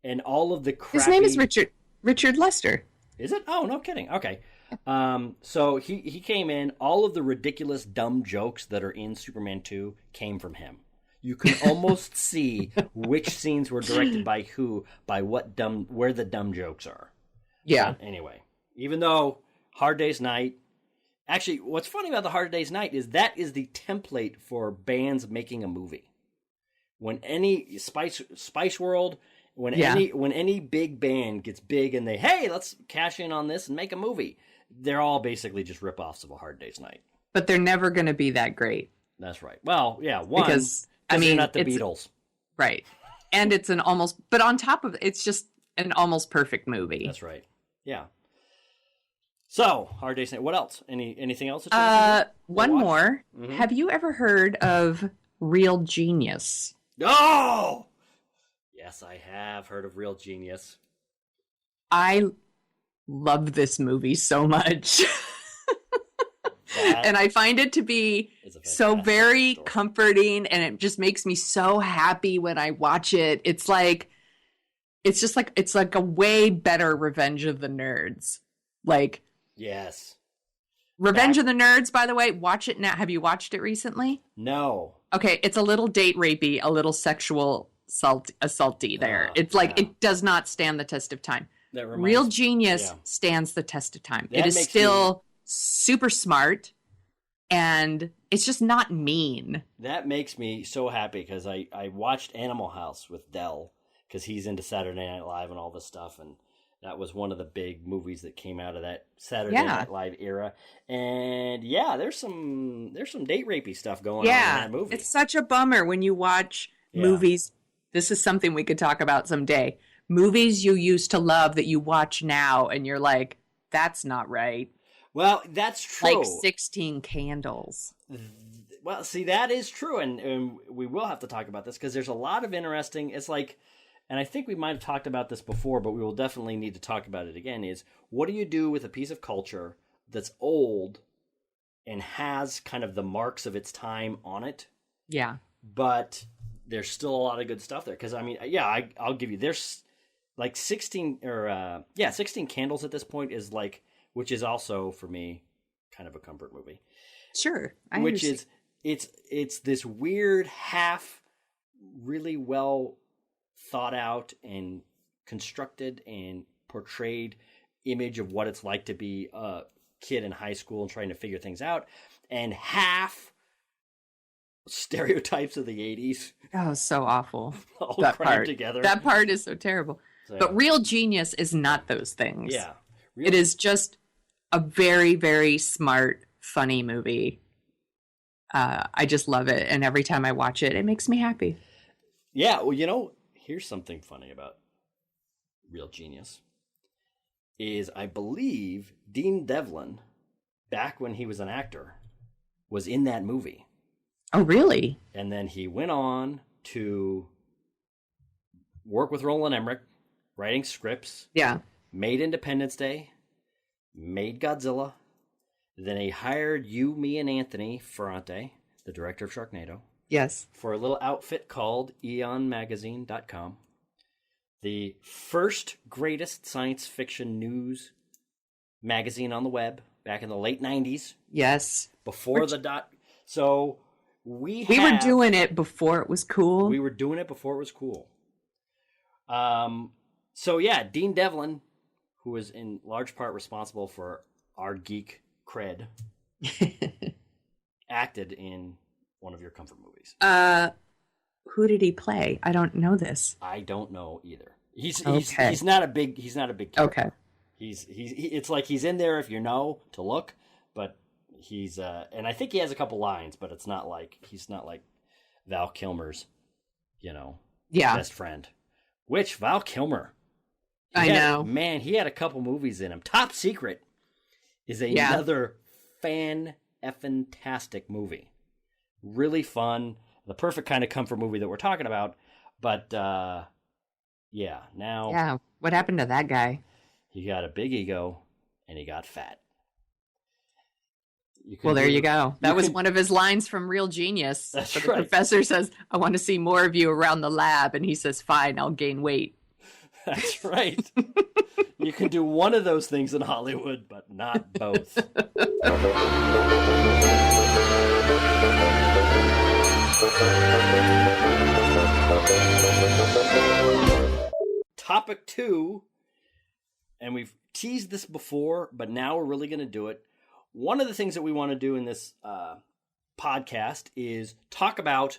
and all of the crappy... His name is Richard Lester. Is it? Oh, no kidding. Okay. So he came in. All of the ridiculous, dumb jokes that are in Superman 2 came from him. You can almost see which scenes were directed by who, by where the dumb jokes are. Yeah. But anyway, even though Hard Day's Night, actually, what's funny about the Hard Day's Night is that is the template for bands making a movie. When any Spice World, when any big band gets big and hey, let's cash in on this and make a movie, they're all basically just rip-offs of A Hard Day's Night. But they're never going to be that great. That's right. Well, yeah, because they're not the Beatles. Right. And it's but on top of it, it's just an almost perfect movie. That's right. Yeah. So, Hard Day's Night. What else? Anything else? One more. Mm-hmm. Have you ever heard of Real Genius? Oh! Yes, I have heard of Real Genius. I love this movie so much. And I find it to be so very story. Comforting, and it just makes me so happy when I watch it. It's like a way better Revenge of the Nerds. Like, yes. Revenge of the Nerds, by the way, watch it now. Have you watched it recently? No. Okay, it's a little date rapey, a little sexual assaulty there. It's like, it does not stand the test of time. Real Genius stands the test of time. It is still super smart, and it's just not mean. That makes me so happy because I watched Animal House with Dell because he's into Saturday Night Live and all this stuff, and that was one of the big movies that came out of that Saturday Night Live era. And there's some date rapey stuff going on in that movie. It's such a bummer when you watch movies. This is something we could talk about someday. Movies you used to love that you watch now, and you're like, that's not right. Well, that's true. Like 16 Candles. Well, see, that is true, and we will have to talk about this because there's a lot of interesting. It's like, and I think we might have talked about this before, but we will definitely need to talk about it again. Is what do you do with a piece of culture that's old and has kind of the marks of its time on it? Yeah, but there's still a lot of good stuff there. Because I mean, I'll give you. There's like 16 Candles at this point is like. Which is also, for me, kind of a comfort movie. Sure. Which is, it's this weird half, really well thought out and constructed and portrayed image of what it's like to be a kid in high school and trying to figure things out. And half stereotypes of the 80s. Oh, so awful. All crammed together. That part is so terrible. So, but Real Genius is not those things. Yeah. It is just a very, very smart, funny movie. I just love it. And every time I watch it, it makes me happy. Yeah. Well, here's something funny about Real Genius is I believe Dean Devlin, back when he was an actor, was in that movie. Oh, really? And then he went on to work with Roland Emmerich, writing scripts. Yeah. Made Independence Day. Made Godzilla. Then he hired you, me, and Anthony Ferrante, the director of Sharknado. Yes. For a little outfit called eonmagazine.com. The first greatest science fiction news magazine on the web back in the late 90s. Yes. Before So we were doing it before it was cool. We were doing it before it was cool. So yeah, Dean Devlin, who was in large part responsible for our geek cred, acted in one of your comfort movies. Who did he play? I don't know this. I don't know either. He's not a big character. Okay. It's like he's in there if you know to look, but he's and I think he has a couple lines, but he's not like Val Kilmer's, best friend. Which Val Kilmer? I know. Man, he had a couple movies in him. Top Secret is another fan-effing-tastic movie. Really fun. The perfect kind of comfort movie that we're talking about. But, now... Yeah, what happened to that guy? He got a big ego, and he got fat. Well, there you go. That was one of his lines from Real Genius. That's right. The professor says, I want to see more of you around the lab. And he says, fine, I'll gain weight. That's right. You can do one of those things in Hollywood, but not both. topic 2, and we've teased this before, but now we're really going to do it. One of the things that we want to do in this podcast is talk about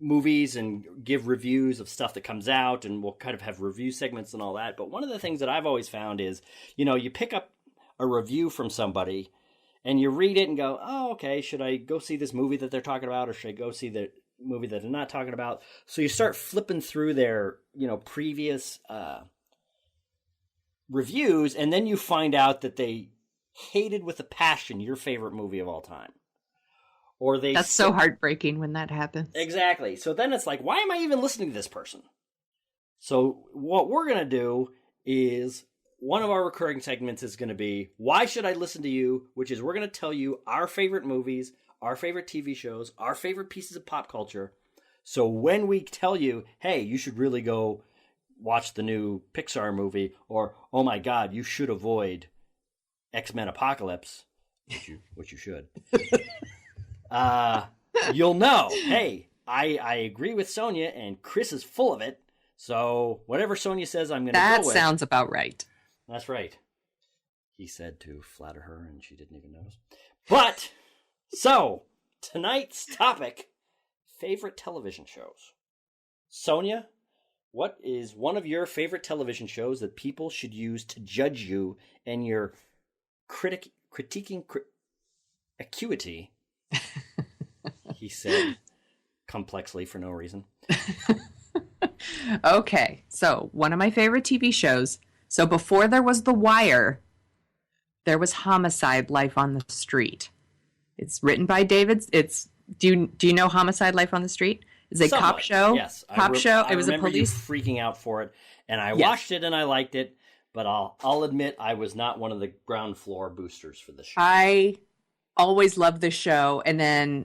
movies and give reviews of stuff that comes out, and we'll kind of have review segments and all that. But one of the things that I've always found is, you pick up a review from somebody and you read it and go, oh, okay, should I go see this movie that they're talking about, or should I go see the movie that they're not talking about? So you start flipping through their, previous reviews, and then you find out that they hated with a passion your favorite movie of all time. Or that's so heartbreaking when that happens. Exactly. So then it's like, why am I even listening to this person? So what we're going to do is, one of our recurring segments is going to be, why should I listen to you? Which is, we're going to tell you our favorite movies, our favorite TV shows, our favorite pieces of pop culture. So when we tell you, hey, you should really go watch the new Pixar movie, or, oh my God, you should avoid X-Men Apocalypse, which you should. You'll know, hey, I agree with Sonia, and Chris is full of it. So whatever Sonia says, I'm going to go with. That sounds about right. That's right. He said to flatter her, and she didn't even notice. But, so, tonight's topic, favorite television shows. Sonia, what is one of your favorite television shows that people should use to judge you and your critiquing acuity? He said complexly for no reason. Okay, so one of my favorite TV shows. So before there was The Wire, there was Homicide: Life on the Street. It's written by David. Do you know Homicide: Life on the Street? It's a Somewhat. cop show. Yes, cop show. It was a police. You freaking out for it, and I watched it and I liked it. But I'll admit I was not one of the ground floor boosters for the show. I always loved this show, and then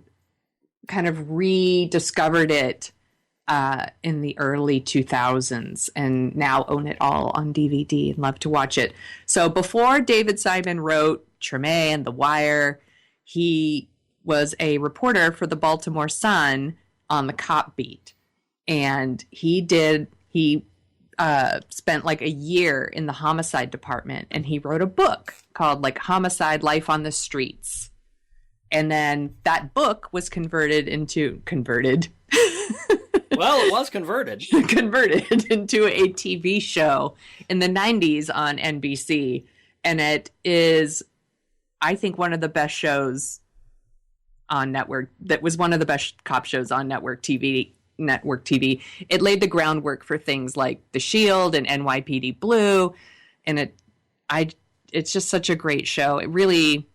kind of rediscovered it in the early 2000s, and now own it all on DVD and love to watch it. So before David Simon wrote Tremaine, The Wire, he was a reporter for the Baltimore Sun on the cop beat. And he spent like a year in the homicide department, and he wrote a book called like Homicide: Life on the Streets. And then that book was converted. Well, it was converted. Converted into a TV show in the 90s on NBC. And it is, I think, one of the best shows on network. That was one of the best cop shows on network TV. It laid the groundwork for things like The Shield and NYPD Blue. And it's just such a great show. It really,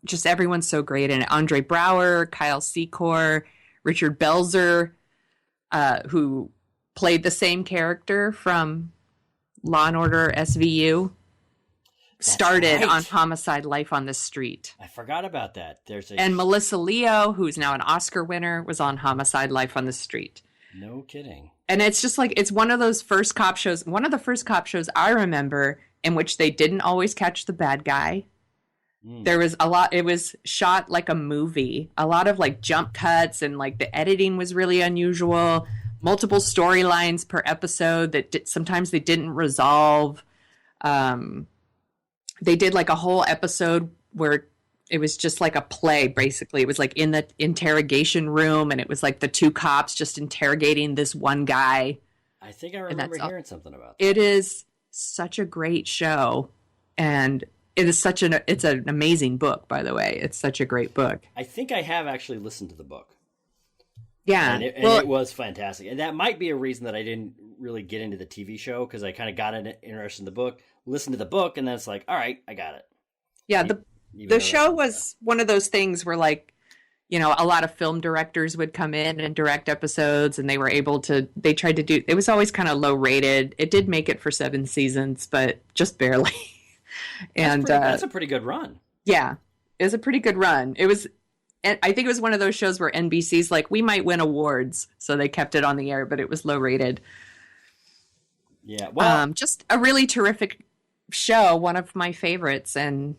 just everyone's so great. And Andre Braugher, Kyle Secor, Richard Belzer, who played the same character from Law and Order SVU, started on Homicide: Life on the Street. I forgot about that. And Melissa Leo, who's now an Oscar winner, was on Homicide: Life on the Street. No kidding. And it's just like, it's one of those first cop shows, one of the first cop shows I remember in which they didn't always catch the bad guy. There was a lot, it was shot like a movie, a lot of like jump cuts, and like the editing was really unusual, multiple storylines per episode that sometimes they didn't resolve. They did like a whole episode where it was just like a play, basically. It was like in the interrogation room, and it was like the two cops just interrogating this one guy. I think I remember hearing something about that. It is such a great show, and it's an amazing book, by the way. It's such a great book. I think I have actually listened to the book. Yeah. And it was fantastic. And that might be a reason that I didn't really get into the TV show, because I kind of got interested in the book, listened to the book, and then it's like, all right, I got it. Yeah, the show was one of those things where, like, you know, a lot of film directors would come in and direct episodes, and they tried to do, it was always kind of low rated. It did make it for 7 seasons, but just barely. That's a pretty good run. Yeah, it was a pretty good run. I think it was one of those shows where NBC's like, we might win awards, so they kept it on the air, but it was low rated. Yeah, well, just a really terrific show, one of my favorites, and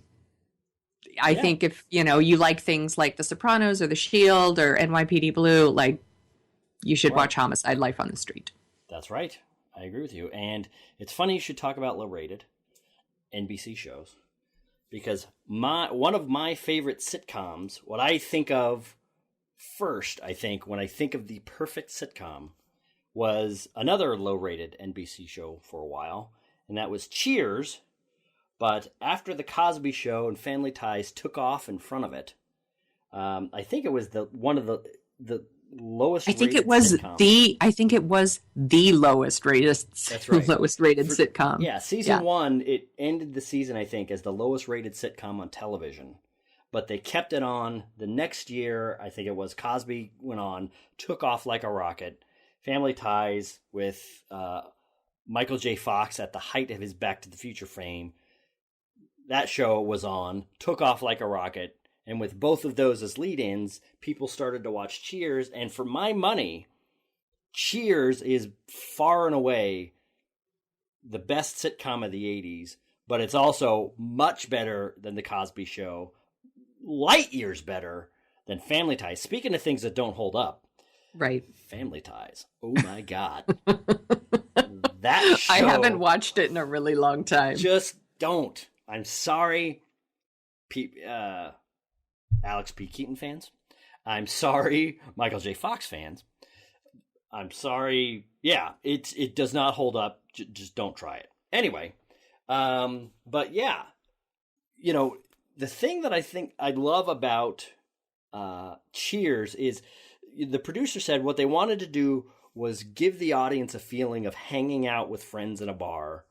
I think if you like things like The Sopranos or The Shield or NYPD Blue, like, you should watch Homicide: Life on the Street. That's right. I agree with you. And it's funny you should talk about low-rated NBC shows, because one of my favorite sitcoms, what I think of first, I think, when I think of the perfect sitcom, was another low-rated NBC show for a while, and that was Cheers. But after the Cosby Show and Family Ties took off in front of it, I think it was one of the lowest. I think rated it was sitcoms. I think it was the lowest rated. That's right. Lowest rated sitcom. Yeah, season 1, it ended the season, I think, as the lowest rated sitcom on television. But they kept it on the next year. I think it was Cosby went on, took off like a rocket. Family Ties with Michael J. Fox at the height of his Back to the Future fame. That show was on, took off like a rocket. And with both of those as lead-ins, people started to watch Cheers. And for my money, Cheers is far and away the best sitcom of the 80s. But it's also much better than The Cosby Show. Light years better than Family Ties. Speaking of things that don't hold up. Right. Family Ties. Oh, my God. That show. I haven't watched it in a really long time. Just don't. I'm sorry, Alex P. Keaton fans. I'm sorry, Michael J. Fox fans. I'm sorry. Yeah, it does not hold up. Just don't try it. Anyway, but yeah, the thing that I think I love about Cheers is the producer said what they wanted to do was give the audience a feeling of hanging out with friends in a bar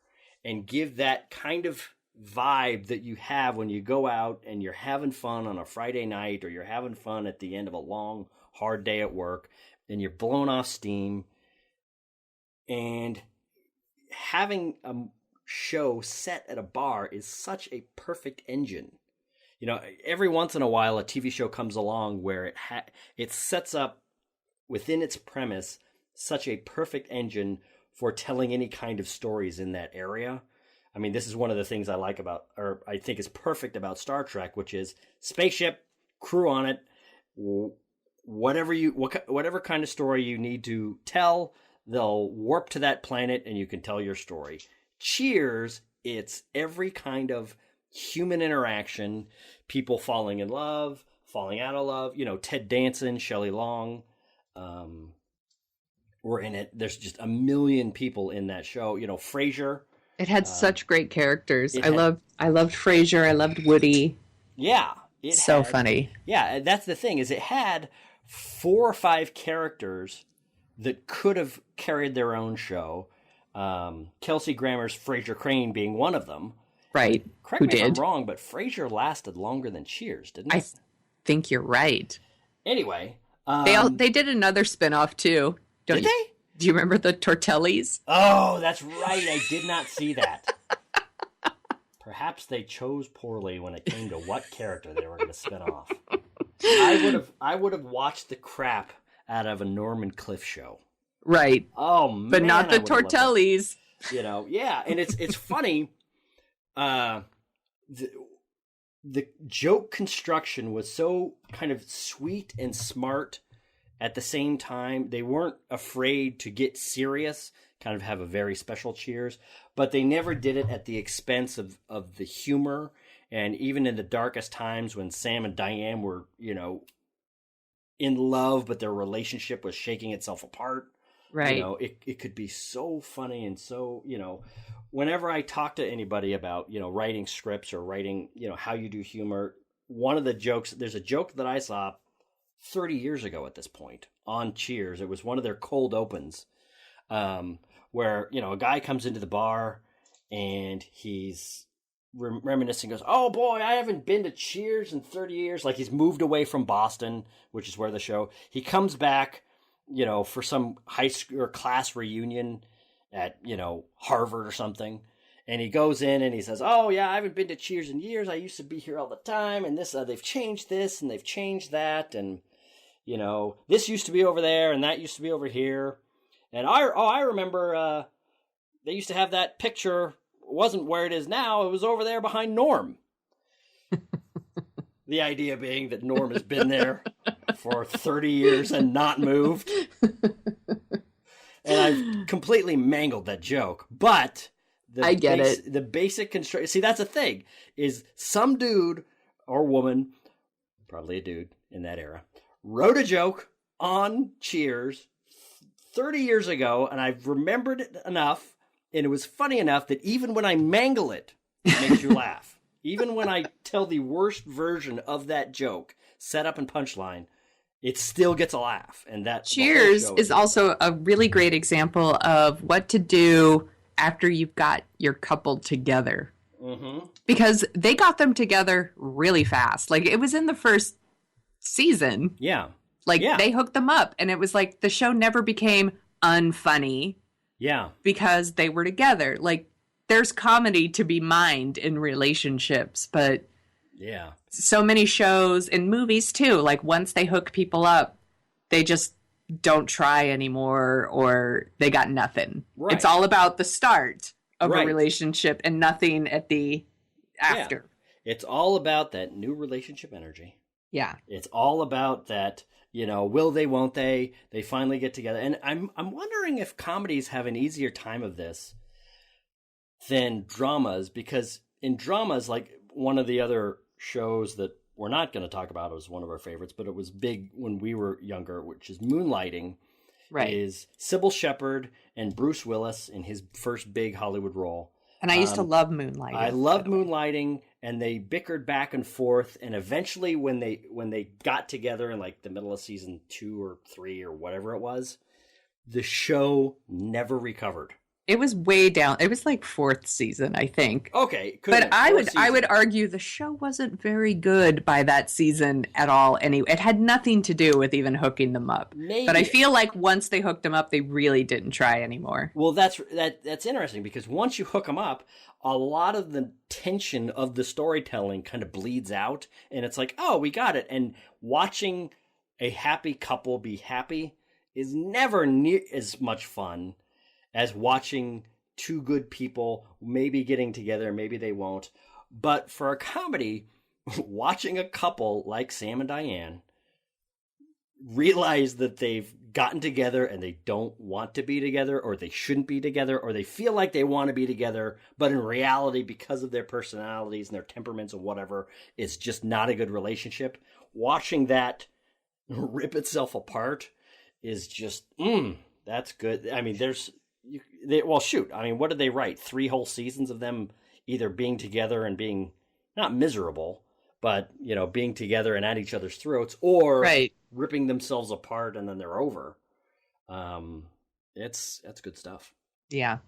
and give that kind of vibe that you have when you go out and you're having fun on a Friday night, or you're having fun at the end of a long, hard day at work, and you're blowing off steam. And having a show set at a bar is such a perfect engine. Every once in a while, a TV show comes along where it sets up within its premise such a perfect engine for telling any kind of stories in that area. I mean, this is one of the things I like about, or I think is perfect about Star Trek, which is spaceship, crew on it, whatever kind of story you need to tell, they'll warp to that planet and you can tell your story. Cheers, it's every kind of human interaction, people falling in love, falling out of love. Ted Danson, Shelley Long, were in it. There's just a million people in that show. Frasier. It had such great characters. I loved Frasier. I loved Woody. Yeah. Funny. Yeah, that's the thing, is it had 4 or 5 characters that could have carried their own show. Kelsey Grammer's Frasier Crane being one of them. Right. Correct me if I'm wrong, but Frasier lasted longer than Cheers, didn't it? I think you're right. Anyway. They did another spinoff, too. Did they? Do you remember the Tortellis? Oh, that's right. I did not see that. Perhaps they chose poorly when it came to what character they were going to spin off. I would have watched the crap out of a Norman Cliff show. Right. Oh man, but not the Tortellis. Yeah, and it's funny. The joke construction was so kind of sweet and smart. At the same time, they weren't afraid to get serious, kind of have a very special Cheers, but they never did it at the expense of the humor. And even in the darkest times when Sam and Diane were, in love, but their relationship was shaking itself apart. Right. It could be so funny. And so, whenever I talk to anybody about, writing scripts or writing, how you do humor, one of the jokes, there's a joke that I saw 30 years ago at this point on Cheers. It was one of their cold opens, where, a guy comes into the bar and he's reminiscing, goes, "Oh boy, I haven't been to Cheers in 30 years. Like he's moved away from Boston, which is where the show, he comes back, for some high school or class reunion at, Harvard or something. And he goes in and he says, "Oh yeah, I haven't been to Cheers in years. I used to be here all the time. And this, they've changed this and they've changed that. And, this used to be over there and that used to be over here. And I remember, they used to have that picture. It wasn't where it is now. It was over there behind Norm." The idea being that Norm has been there for 30 years and not moved. And I've completely mangled that joke. But I get it. The basic construct. See, that's the thing, is some dude or woman, probably a dude in that era, wrote a joke on Cheers 30 years ago, and I've remembered it enough, and it was funny enough that even when I mangle it, it makes you laugh. Even when I tell the worst version of that joke, setup and punchline, it still gets a laugh. And that Cheers is also a really great example of what to do after you've got your couple together. Mm-hmm. Because they got them together really fast. Like, it was in the first season. Yeah. Like, they hooked them up. And it was like the show never became unfunny. Yeah. Because they were together. Like, there's comedy to be mined in relationships. But yeah, so many shows and movies, too. Like, once they hook people up, they just don't try anymore, or they got nothing. Right. It's all about the start of a relationship and nothing at the after. Yeah. It's all about that new relationship energy. Yeah. It's all about that, will they, won't they? They finally get together. And I'm wondering if comedies have an easier time of this than dramas, because in dramas, like one of the other shows that we're not going to talk about, it was one of our favorites, but it was big when we were younger, which is Moonlighting. Right. Is Sybil Shepherd and Bruce Willis in his first big Hollywood role. And I used to love Moonlighting. I loved Moonlighting, and they bickered back and forth, and eventually when they got together in like the middle of season 2 or 3 or whatever it was, the show never recovered. It was way down. It was like 4th season, I think. Okay, but I would argue the show wasn't very good by that season at all. Anyway, it had nothing to do with even hooking them up. Maybe. But I feel like once they hooked them up, they really didn't try anymore. Well, that's interesting, because once you hook them up, a lot of the tension of the storytelling kind of bleeds out, and it's like, oh, we got it. And watching a happy couple be happy is never near as much fun as watching two good people maybe getting together, maybe they won't. But for a comedy, watching a couple like Sam and Diane realize that they've gotten together and they don't want to be together, or they shouldn't be together, or they feel like they want to be together, but in reality, because of their personalities and their temperaments and whatever, it's just not a good relationship. Watching that rip itself apart is just, that's good. I mean, what did they write? 3 whole seasons of them either being together and being not miserable, but, being together and at each other's throats, or ripping themselves apart and then they're over. That's good stuff. Yeah.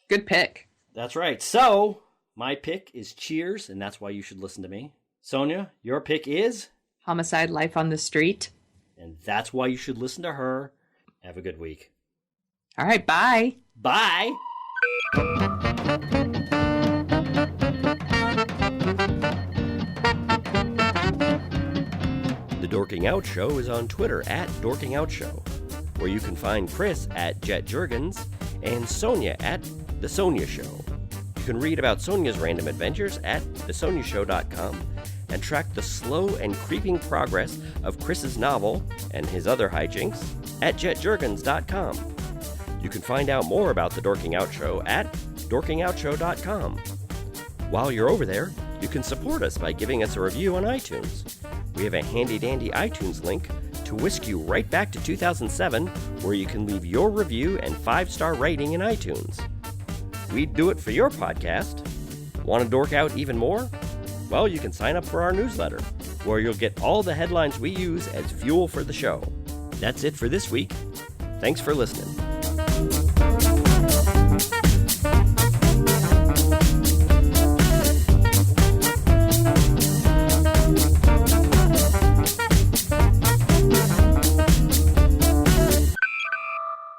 Good pick. That's right. So my pick is Cheers, and that's why you should listen to me. Sonia, your pick is Homicide: Life on the Street. And that's why you should listen to her. Have a good week. All right, bye. Bye. The Dorking Out Show is on Twitter at Dorking Out Show, where you can find Chris at Jet Jurgens and Sonia at The Sonia Show. You can read about Sonia's random adventures at thesoniashow.com and track the slow and creeping progress of Chris's novel and his other hijinks at jetjurgens.com. You can find out more about the Dorking Out Show at dorkingoutshow.com. While you're over there, you can support us by giving us a review on iTunes. We have a handy-dandy iTunes link to whisk you right back to 2007, where you can leave your review and 5-star rating in iTunes. We'd do it for your podcast. Want to dork out even more? Well, you can sign up for our newsletter, where you'll get all the headlines we use as fuel for the show. That's it for this week. Thanks for listening.